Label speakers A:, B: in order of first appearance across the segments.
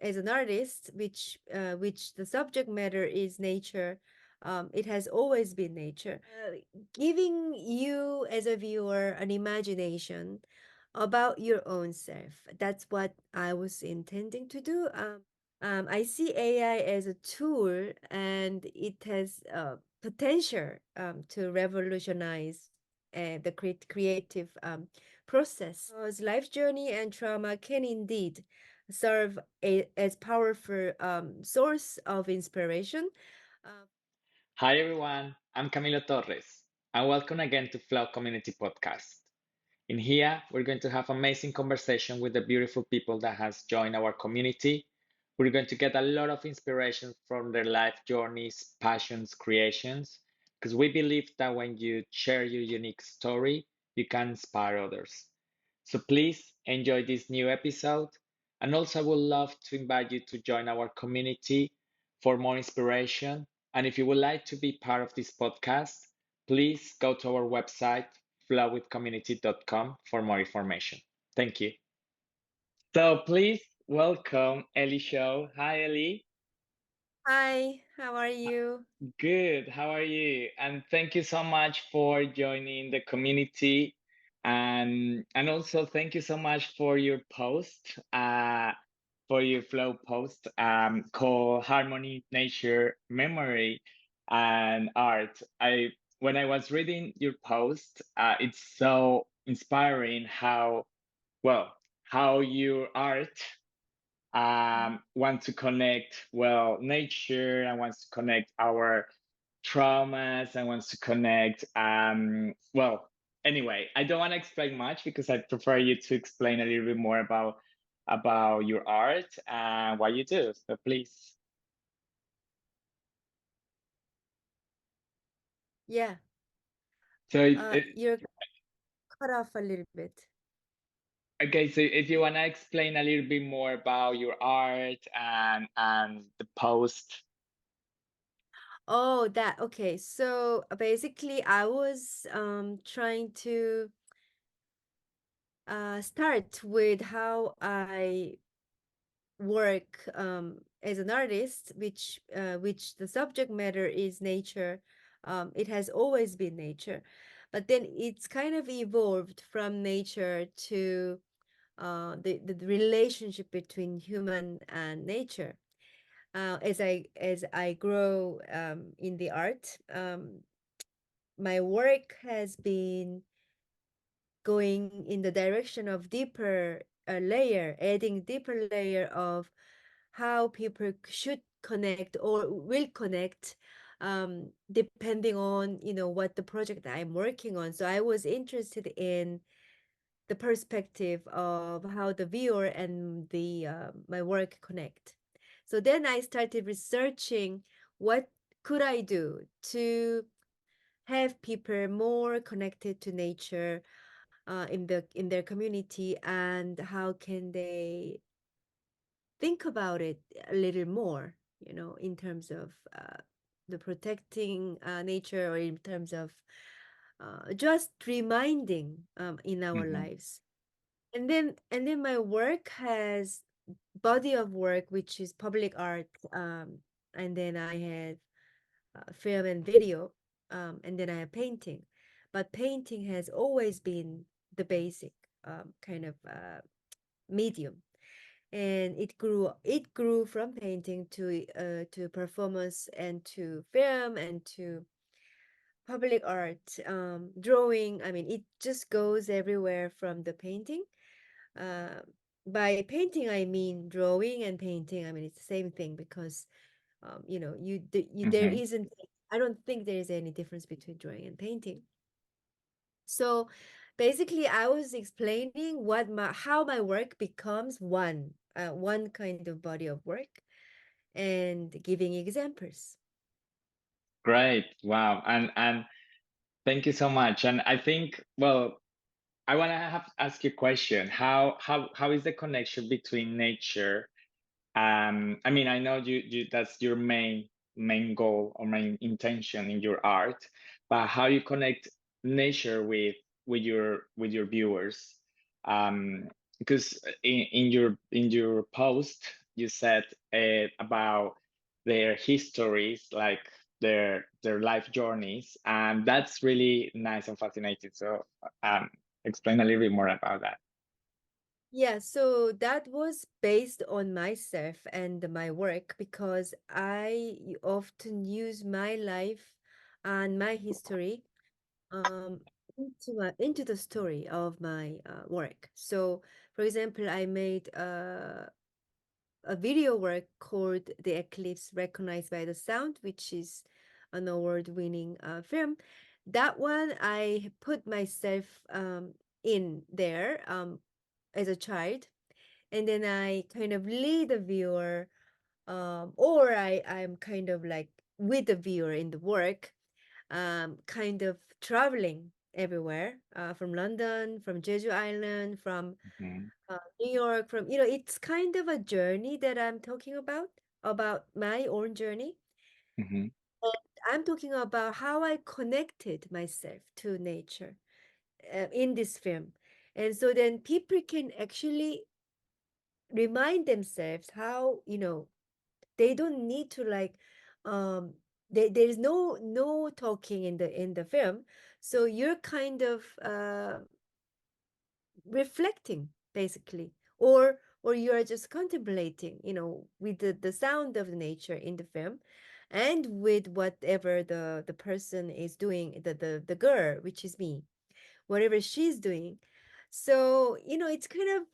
A: as an artist, which the subject matter is nature. It has always been nature, giving you as a viewer an imagination about your own self. That's what I was intending to do. I see AI as a tool, and it has potential to revolutionize the creative process. Because life journey and trauma can indeed serve as powerful source of inspiration. Uh,
B: Hi everyone, I'm Camilo Torres, and welcome again to Flow Community Podcast. In here, we're going to have amazing conversation with the beautiful people that has joined our community. We're going to get a lot of inspiration from their life journeys, passions, creations, because we believe that when you share your unique story, you can inspire others. So please enjoy this new episode. And also, I would love to invite you to join our community for more inspiration. And if you would like to be part of this podcast, please go to our website, flowwithcommunity.com, for more information. Thank you. So please welcome Elly Show. Hi, Elly.
A: Hi, how are you?
B: Good. How are you? And thank you so much for joining the community. And also thank you so much for your post, for your flow post, called Harmony, Nature, Memory, and Art. When I was reading your post, it's so inspiring well, how your art want to connect nature and wants to connect our traumas and wants to connect anyway, I don't want to explain much because I prefer you to explain a little bit more about your art and what you do, so please.
A: Yeah,
B: So
A: you're cut off a little bit.
B: okay, so if you want to explain a little bit more about your art and the post.
A: Oh, that okay. So basically, I was trying to start with how I work as an artist, which the subject matter is nature. It has always been nature, but then it's kind of evolved from nature to the relationship between human and nature. As I grow in the art, my work has been going in the direction of deeper layer, adding deeper layer of how people should connect or will connect, depending on what the project that I'm working on. So I was interested in the perspective of how the viewer and the my work connect. So then I started researching what could I do to have people more connected to nature in their community, and how can they think about it a little more, in terms of the protecting nature, or in terms of just reminding in our
B: Mhm.
A: lives. And then my work has body of work, which is public art, and then I have film and video, and then I have painting. But painting has always been the basic kind of medium, and it grew from painting to performance, and to film, and to public art, drawing. I mean, it just goes everywhere from the painting. uh, by painting, I mean drawing, and painting, I mean it's the same thing, because there
B: Mhm.
A: isn't, I don't think there is any difference between drawing and painting. So basically, I was explaining how my work becomes one kind of body of work, and giving examples.
B: Great. Wow. And thank you so much. And I think, I want to have ask you a question. How is the connection between nature? I mean, I know you that's your main goal or main intention in your art, but how you connect nature with your viewers? Um, because in your post you said about their histories, like their life journeys, and that's really nice and fascinating. So explain a little bit more about that.
A: Yeah, so that was based on myself and my work because I often use my life and my history um into the story of my work. So, for example, I made a video work called The Eclipse Recognized by the Sound, which is an award-winning film. That one I put myself in there as a child, and then I kind of lead the viewer, or I'm kind of like with the viewer in the work, kind of traveling everywhere, from London, from Jeju Island, from
B: Hmm.
A: New York, from, it's kind of a journey that I'm talking about my own journey.
B: Hmm.
A: And I'm talking about how I connected myself to nature in this film. And so then people can actually remind themselves how, they don't need to like, um, there's no talking in the film. So you're kind of reflecting basically, or you are just contemplating, with the sound of the nature in the film, and with whatever the person is doing, the girl, which is me, whatever she's doing. So, it's kind of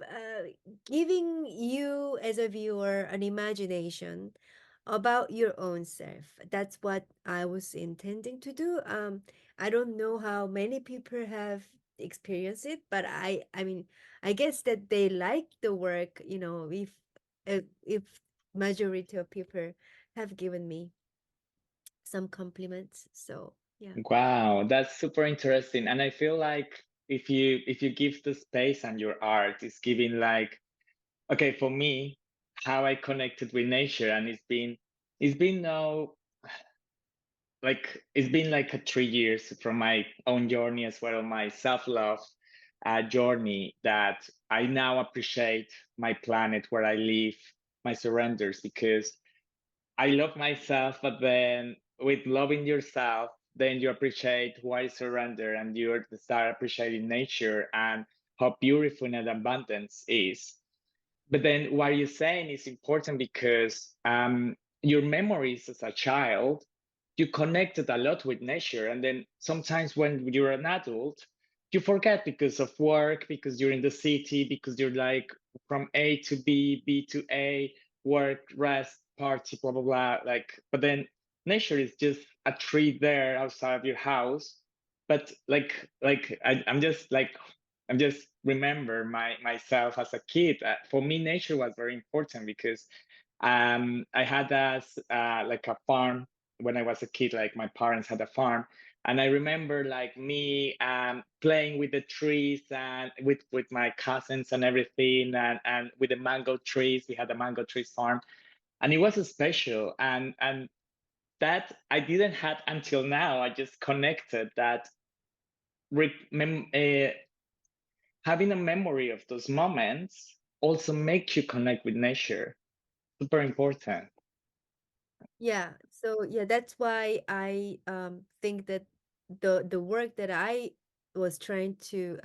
A: giving you as a viewer an imagination about your own self. That's what I was intending to do. I don't know how many people have experienced it, but I mean, I guess that they like the work, if majority of people have given me some compliments. So, yeah.
B: Wow, that's super interesting. And I feel like if you give the space and your art is giving like, okay, for me, how I connected with nature, and it's been now like it's been like a 3 years from my own journey as well, my self-love journey, that I now appreciate my planet where I live, my surrenders, because I love myself, but then with loving yourself, then you appreciate why surrender, and you start appreciating nature and how beautiful and abundance is. But then what you're saying is important because your memories as a child, you connected a lot with nature. And then sometimes when you're an adult, you forget because of work, because you're in the city, because you're like from A to B, B to A, work, rest, party, blah, blah, blah. Like, but then nature is just a tree there outside of your house. But I'm just remember myself as a kid. For me, nature was very important because I had like a farm when I was a kid. Like my parents had a farm, and I remember like me playing with the trees and with my cousins and everything, and with the mango trees. We had a mango trees farm, and it was special. And that I didn't have until now. I just connected that. Having a memory of those moments also makes you connect with nature. Super important.
A: Yeah, so yeah, that's why I think that the work that I was trying to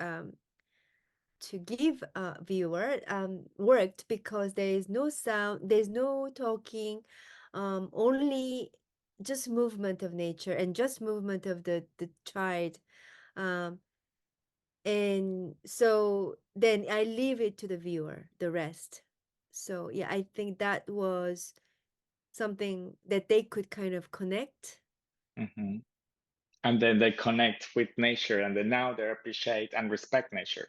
A: give a viewer worked because there is no sound, there's no talking, only just movement of nature and just movement of the child. Um, and so then I leave it to the viewer, the rest. So yeah, I think that was something that they could kind of connect.
B: Hmm. And then they connect with nature, and then now they appreciate and respect nature.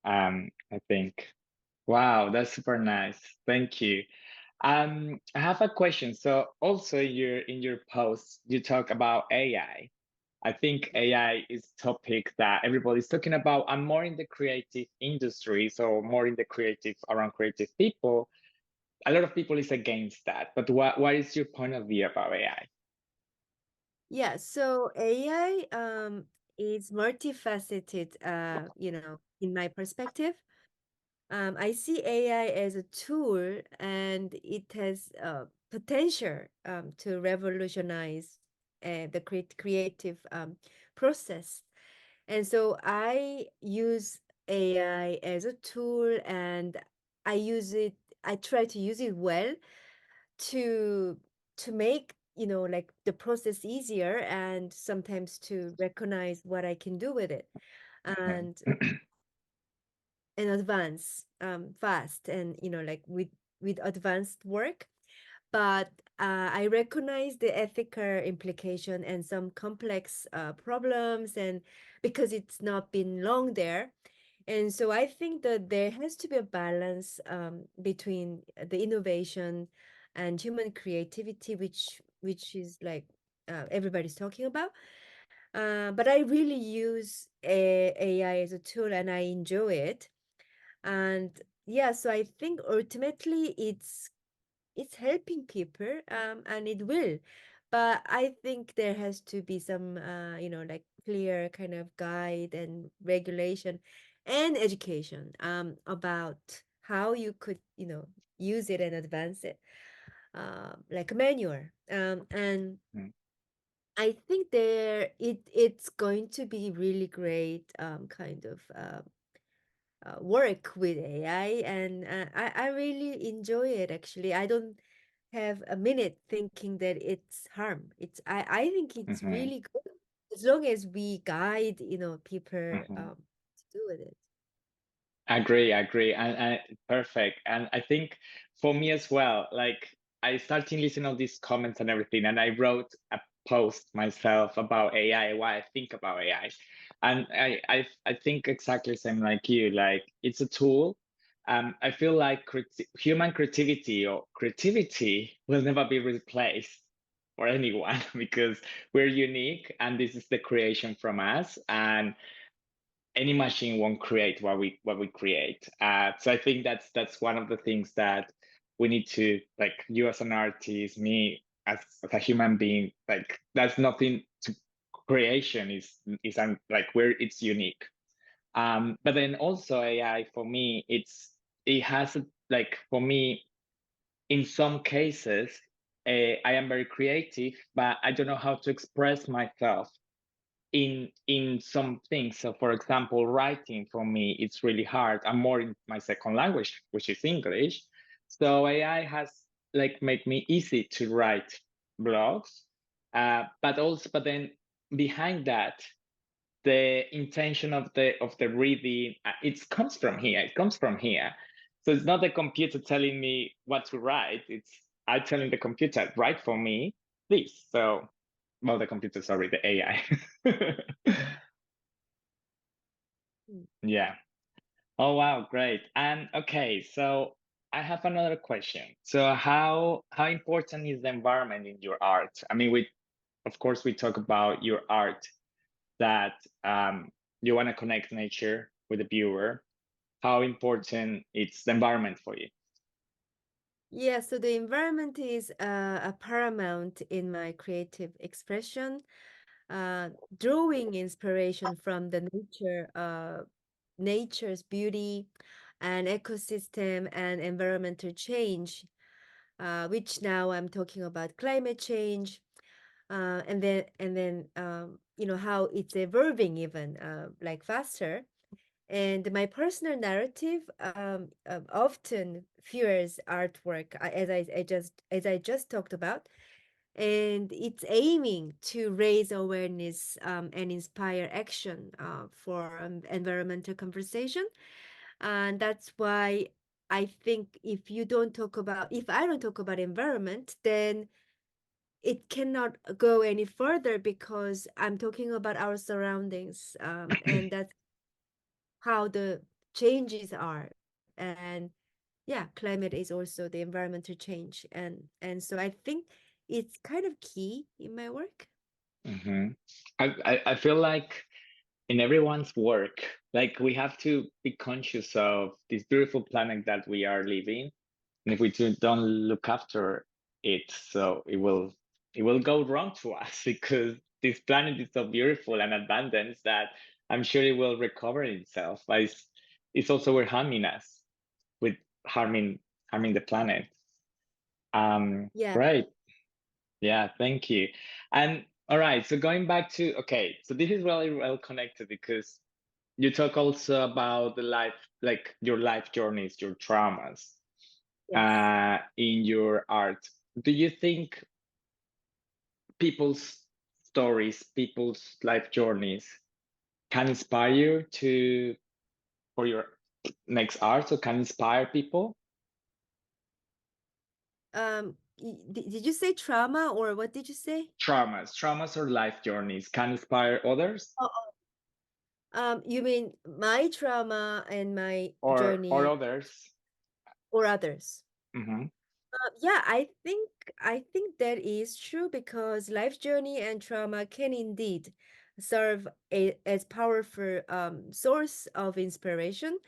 B: I think. Wow, that's super nice. Thank you. I have a question. So also in your posts, you talk about AI. I think AI is a topic that everybody's talking about, and more in the creative industry, so more in the creative around creative people. A lot of people is against that. But what is your point of view about AI?
A: Yeah, so AI is multifaceted, in my perspective. I see AI as a tool, and it has potential to revolutionize the creative process. And so I use AI as a tool, and I use it. I try to use it well to make, like, the process easier, and sometimes to recognize what I can do with it, and advance fast, and like with advanced work. But I recognize the ethical implication and some complex problems, and because it's not been long there. And so I think that there has to be a balance between the innovation and human creativity, which is like everybody's talking about. But I really use AI as a tool, and I enjoy it. And yeah, so I think ultimately it's helping people, and it will. But I think there has to be some like clear kind of guide and regulation and education about how you could use it and advance it, like a manual. And I think it's going to be really great kind of work with AI, and I really enjoy it. Actually, I don't have a minute thinking that it's harm. I think it's
B: Mhm,
A: really good as long as we guide people
B: mhm.
A: to do with it.
B: Agree, and perfect. And I think for me as well, like I started listening all these comments and everything, and I wrote a post myself about AI, why I think about AI, and I think exactly the same like you. Like it's a tool. I feel like human creativity or creativity will never be replaced for anyone because we're unique, and this is the creation from us, and any machine won't create what we create. So I think that's one of the things that we need to, like, you as an artist, me as a human being, like that's nothing to creation is like where it's unique. But then also AI for me, it has like for me in some cases, I am very creative, but I don't know how to express myself in some things. So for example, writing for me it's really hard. I'm more in my second language, which is English. So AI has like made me easy to write blogs. But then behind that, the intention of the reading, it comes from here. It comes from here. So it's not the computer telling me what to write. It's I telling the computer, write for me, please. So well, the computer, sorry, the AI.
A: Mm.
B: Yeah. Oh wow, great. And okay, so I have another question. So how important is the environment in your art? I mean, we of course we talk about your art that you want to connect nature with the viewer. How important is the environment for you?
A: Yeah, so the environment is a paramount in my creative expression. uh, Drawing inspiration from the nature's beauty and ecosystem and environmental change, which now I'm talking about climate change, and then how it's evolving even like faster. And my personal narrative often fuels artwork, as I just talked about, and it's aiming to raise awareness and inspire action for environmental conversation. And that's why I think if I don't talk about environment, then it cannot go any further, because I'm talking about our surroundings, and that's how the changes are. And yeah, climate is also the environmental change, and so I think it's kind of key in my work.
B: Hmm. I feel like in everyone's work, like we have to be conscious of this beautiful planet that we are living. And if we don't look after it, so it will go wrong to us because this planet is so beautiful and abundant that I'm sure it will recover itself. But it's also we're harming us. harming harming the planet.
A: Yeah.
B: Great. Yeah, thank you. And all right, so going back to, okay, so this is really well connected because you talk also about the life, like your life journeys, your traumas,
A: Yes.
B: in your art. Do you think people's stories, people's life journeys can inspire you to for your next art, or can inspire people?
A: Did you say trauma or what did you say?
B: Traumas or life journeys can inspire others,
A: Oh, you mean my trauma and my
B: or
A: journey
B: others.
A: or others?
B: Hmm.
A: Yeah, I think that is true because life journey and trauma can indeed serve as powerful source of inspiration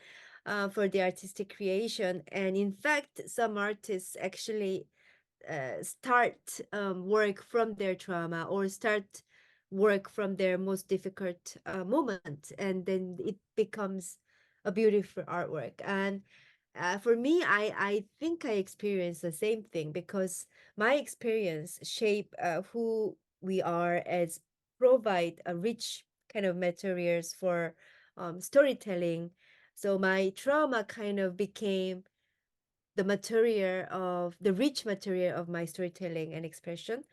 A: for the artistic creation. And in fact, some artists actually start work from their trauma or start work from their most difficult moment, and then it becomes a beautiful artwork. And for me, I think I experienced the same thing because my experience shape who we are as provide a rich kind of materials for storytelling. So my trauma kind of became the rich material of my storytelling and expression,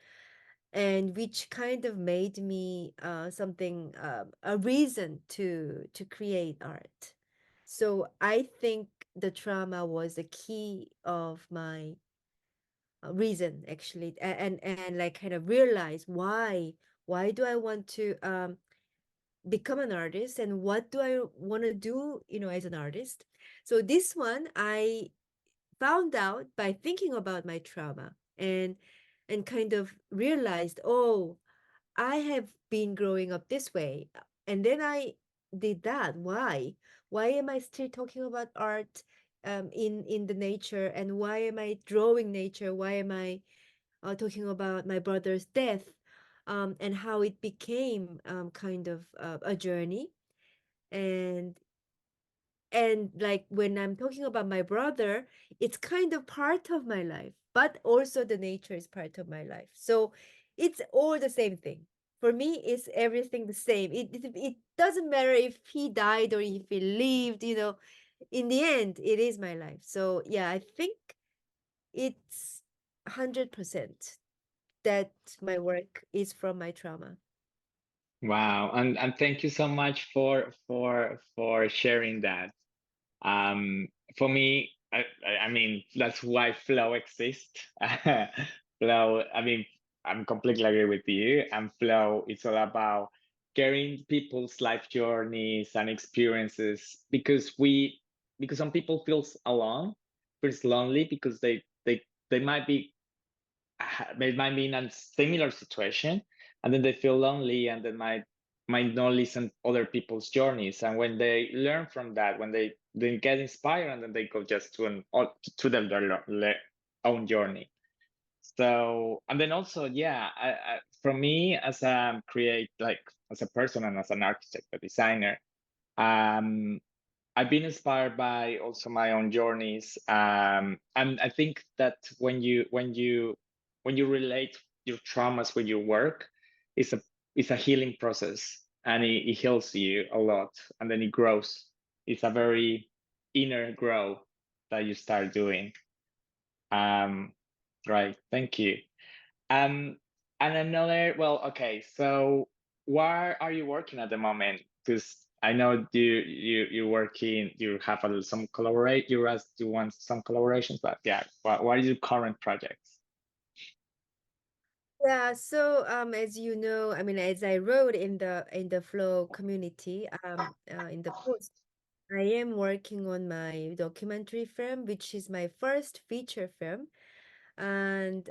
A: and which kind of made me something a reason to create art. So I think the trauma was the key of my reason actually, and like kind of realize why do I want to become an artist, and what do I want to do, as an artist. So this one I found out by thinking about my trauma, and kind of realized, oh, I have been growing up this way. And then I did that. Why am I still talking about art in the nature, and why am I drawing nature? Why am I talking about my brother's death, and how it became kind of a journey. And like when I'm talking about my brother, it's kind of part of my life, but also the nature is part of my life. So it's all the same thing. For me, it's everything the same. It doesn't matter if he died or if he lived, in the end, it is my life. So yeah, I think it's 100% that my work is from my trauma.
B: Wow, and thank you so much for sharing that. Um, for me, I mean, that's why flow exists. Flow, I mean, I'm completely agree with you. And flow, it's all about carrying people's life journeys and experiences because some people feels alone, feels lonely because they might be they might be in a similar situation, and then they feel lonely, and they might not listen other people's journeys. And when they learn from that, when they get inspired, and then they go just to their own journey. So, and then also, yeah, for me as a create, like as a person and as an architect, a designer, um I've been inspired by also my own journeys, and I think that when you relate your traumas with your work, it's a healing process, and it heals you a lot, and then it grows. It's a very inner grow that you start doing. Um, right. Thank you. Um, and another, well, okay, so where are you working at the moment? Because I know you're working, you have some collaborate, you want some collaborations, but yeah, what are your current projects?
A: Yeah, so as you know, I mean, as I wrote in the Flow community, in the post, I am working on my documentary film, which is my first feature film, and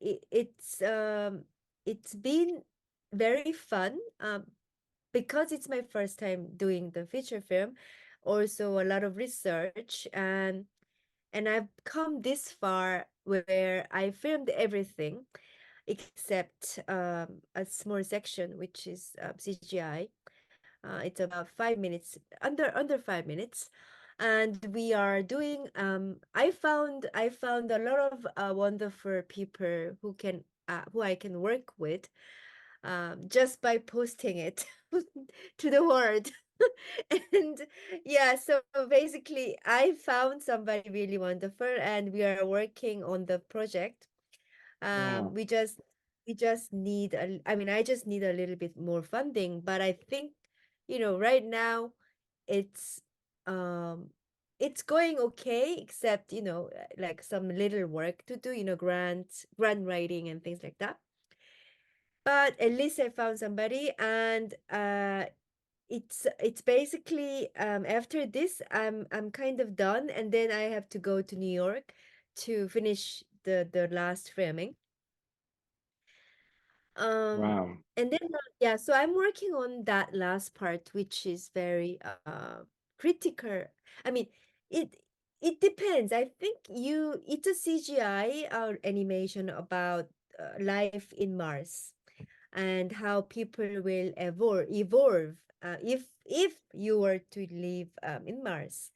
A: it's been very fun because it's my first time doing the feature film, also a lot of research, and I've come this far where I filmed everything except a small section which is CGI. It's about 5 minutes, under 5 minutes, and we are doing. I found a lot of wonderful people who I can work with, just by posting it to the world. And yeah, so basically, I found somebody really wonderful, and we are working on the project.
B: Oh,
A: We just need I mean, I just need a little bit more funding, but I think, right now it's um it's going okay, except, like some little work to do, grant writing and things like that. But at least I found somebody, and it's basically, after this, I'm kind of done, and then I have to go to New York to finish the last filming. Um,
B: wow.
A: and then, yeah, so I'm working on that last part, which is very critical. I mean, it it depends. I think it's a CGI animation about life in Mars, and how people will evolve, if you were to live in Mars.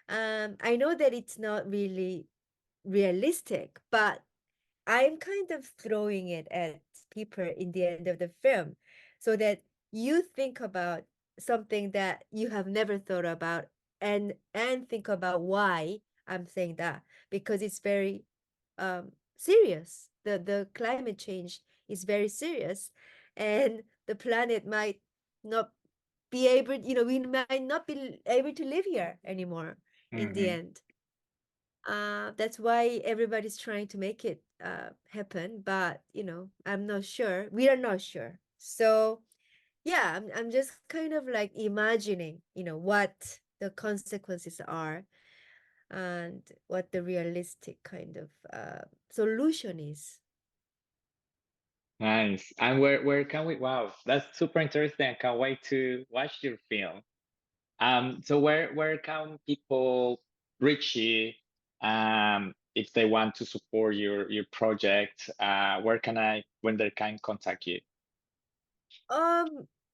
A: I know that it's not really realistic, but I'm kind of throwing it at people in the end of the film, so that you think about something that you have never thought about, and think about why I'm saying that, because it's very serious. The climate change is very serious, and the planet might not be able, we might not be able to live here anymore in the
B: Hmm.
A: end. That's why everybody's trying to make it happen, but I'm not sure. We are not sure. So yeah, I'm just kind of like imagining, what the consequences are, and what the realistic kind of solution is.
B: Nice. And where can we? Wow, that's super interesting. I can't wait to watch your film. So where can people reach you if they want to support your project? When they can contact you?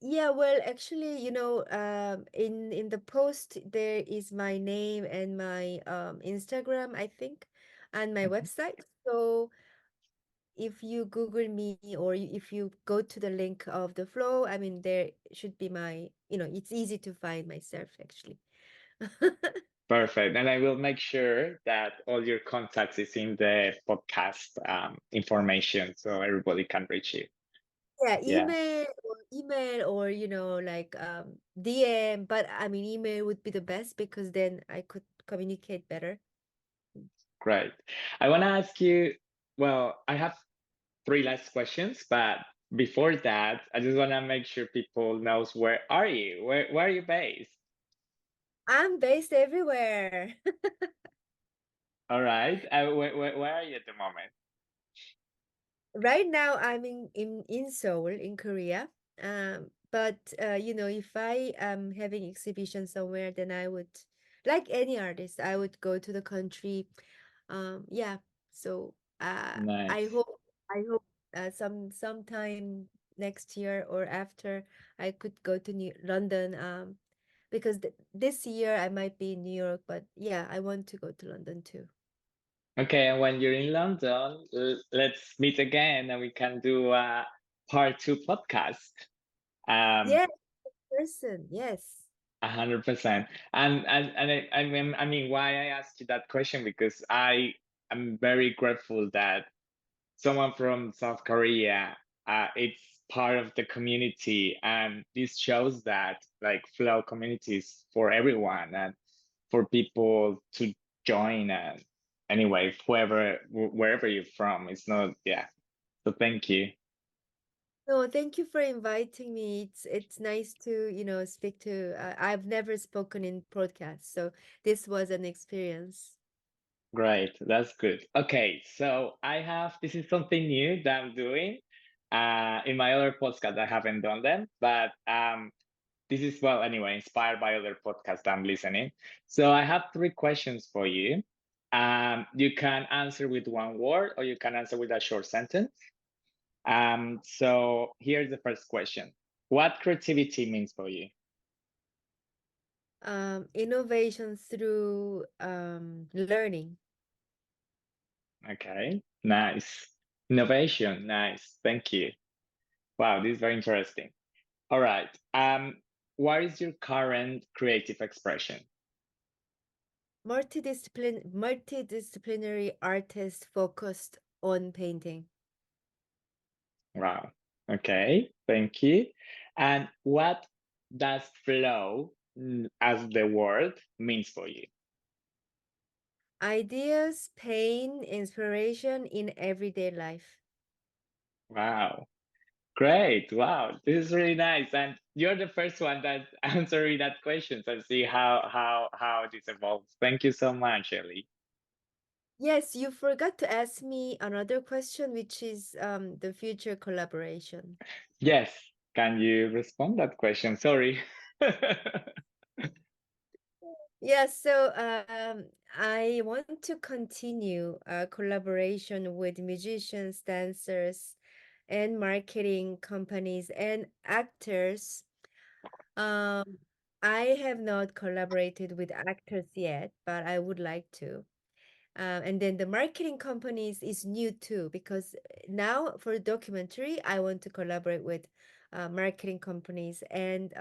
A: Yeah, well, actually, in the post there is my name and my Instagram, I think, and my
B: Mhm.
A: website. So if you Google me, or if you go to the link of the flow, I mean, there should be it's easy to find myself, actually.
B: Perfect. And I will make sure that all your contacts is in the podcast information so everybody can reach you.
A: Yeah,
B: Yeah,
A: email, or like DM, but I mean, email would be the best, because then I could communicate better.
B: great. I want to ask you, well, I have three last questions, but before that, I just want to make sure people knows where are you? Where are you based?
A: I'm based everywhere.
B: All right. Where are you at the moment?
A: Right now, I'm in Seoul, in Korea. But if I am having exhibition somewhere, then I would, like any artist, I would go to the country. Yeah. So I
B: Nice.
A: hope I hope sometime next year or after, I could go to London. Because this year I might be in New York, but yeah, I want to go to London too.
B: Okay, and when you're in London, let's meet again and we can do a part two podcast. Um,
A: Yeah, person. Yes.
B: 100%. I mean, why I asked you that question because I am very grateful that someone from South Korea, it's part of the community, and this shows that like flow communities for everyone and for people to join. And anyway, wherever you're from, it's not, yeah. So thank you.
A: No, thank you for inviting me. It's nice to, speak to. I've never spoken in podcast, so this was an experience.
B: Great, that's good. Okay, so this is something new that I'm doing. In my other podcast, I haven't done them, but this is, well, anyway, inspired by other podcasts I'm listening. So I have three questions for you. You can answer with one word or you can answer with a short sentence. So here's the first question. What creativity means for you?
A: Innovation through learning.
B: Okay, nice. Innovation, nice. Thank you. Wow, this is very interesting. All right. What is your current creative expression?
A: Multidisciplinary artist focused on painting.
B: Wow. Okay, thank you. And what does flow as the word means for you?
A: Ideas, pain, inspiration in everyday life.
B: Wow. Great. Wow. This is really nice. And you're the first one that answering that question. So see how this evolves. Thank you so much, Ellie.
A: Yes, you forgot to ask me another question, which is the future collaboration.
B: Yes. Can you respond that question? Sorry.
A: Yeah, so I want to continue collaboration with musicians, dancers, and marketing companies and actors. Um, I have not collaborated with actors yet, but I would like to. And then the marketing companies is new too, because now for documentary, I want to collaborate with marketing companies and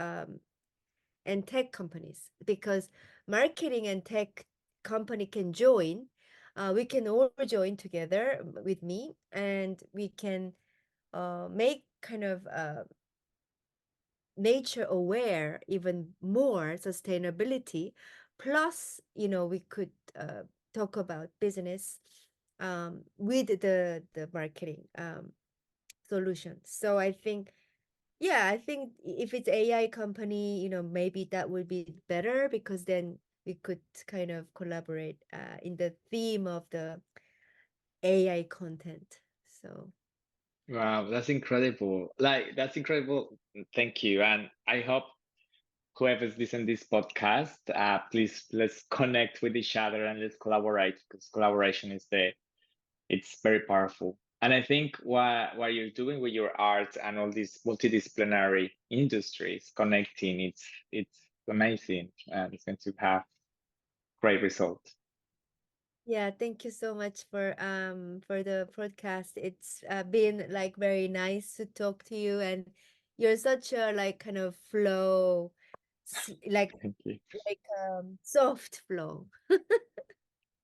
A: tech companies, because marketing and tech company can join. We can all join together with me, and we can make kind of nature aware, even more sustainability. Plus, we could talk about business with the marketing solutions. So I think, yeah, I think if it's AI company, maybe that would be better, because then we could kind of collaborate in the theme of the AI content. So
B: Wow, that's incredible. Like, that's incredible. Thank you. And I hope whoever's listening this podcast, please let's connect with each other and let's collaborate because collaboration is it's very powerful. And I think what you're doing with your art and all these multidisciplinary industries connecting, it's amazing and it's going to have great results.
A: yeah, thank you so much for the podcast. It's been like very nice to talk to you, and you're such a like kind of flow, like
B: Thank you.
A: soft flow.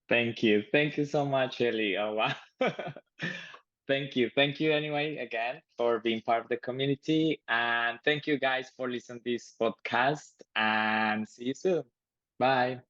B: Thank you. Thank you so much, Ellie. Oh, wow. Thank you. Thank you anyway again for being part of the community. And thank you guys for listening to this podcast and see you soon. Bye.